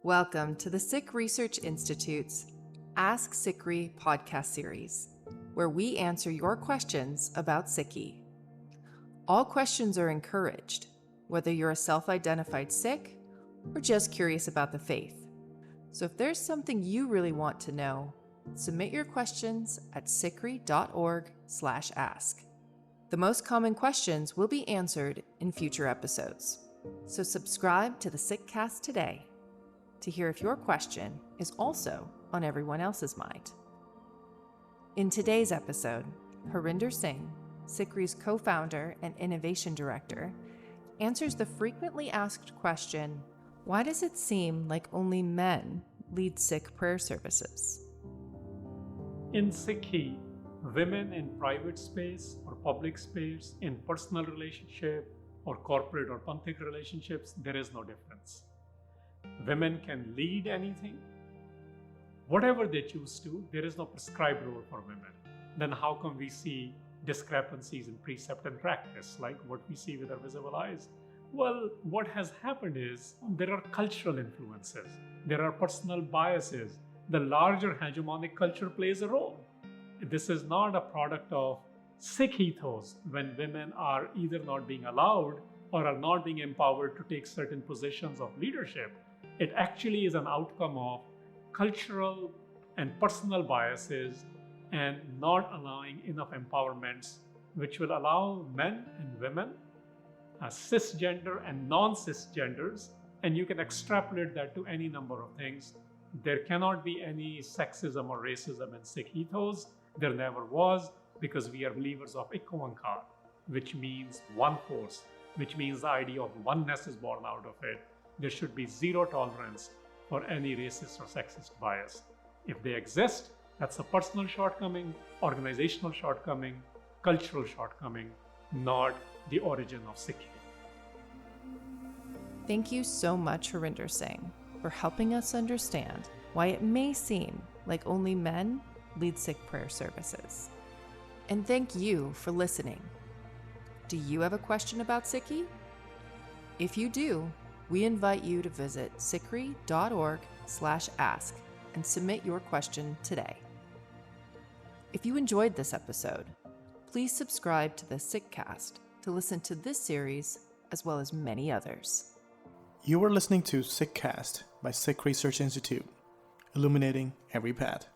Welcome to the Sikh Research Institute's Ask SikhRI podcast series, where we answer your questions about Sikhi. All questions are encouraged, whether you're a self-identified Sikh or just curious about the faith. So if there's something you really want to know, submit your questions at sikhri.org/ask. The most common questions will be answered in future episodes. So subscribe to the Sikhcast today to hear if your question is also on everyone else's mind. In today's episode, Harinder Singh, SikhRI's co-founder and innovation director, answers the frequently asked question, why does it seem like only men lead Sikh prayer services? In Sikhi, women in private space or public space, in personal relationship or corporate or panthic relationships, there is no difference. Women can lead anything, whatever they choose to. There is no prescribed role for women. Then how come we see discrepancies in precept and practice, like what we see with our visible eyes? Well, what has happened is there are cultural influences, there are personal biases. The larger hegemonic culture plays a role. This is not a product of Sikh ethos when women are either not being allowed or are not being empowered to take certain positions of leadership. It actually is an outcome of cultural and personal biases and not allowing enough empowerments which will allow men and women, cisgender and non-cisgenders, and you can extrapolate that to any number of things. There cannot be any sexism or racism in Sikh ethos. There never was, because we are believers of Ikonkar, which means one force, which means the idea of oneness is born out of it. There should be zero tolerance for any racist or sexist bias. If they exist, that's a personal shortcoming, organizational shortcoming, cultural shortcoming, not the origin of Sikhi. Thank you so much, Harinder Singh, for helping us understand why it may seem like only men lead Sikh prayer services. And thank you for listening. Do you have a question about Sikhi? If you do, we invite you to visit sikhri.org/ask and submit your question today. If you enjoyed this episode, please subscribe to the Sikhcast to listen to this series as well as many others. You are listening to Sikhcast by Sikh Research Institute, illuminating every path.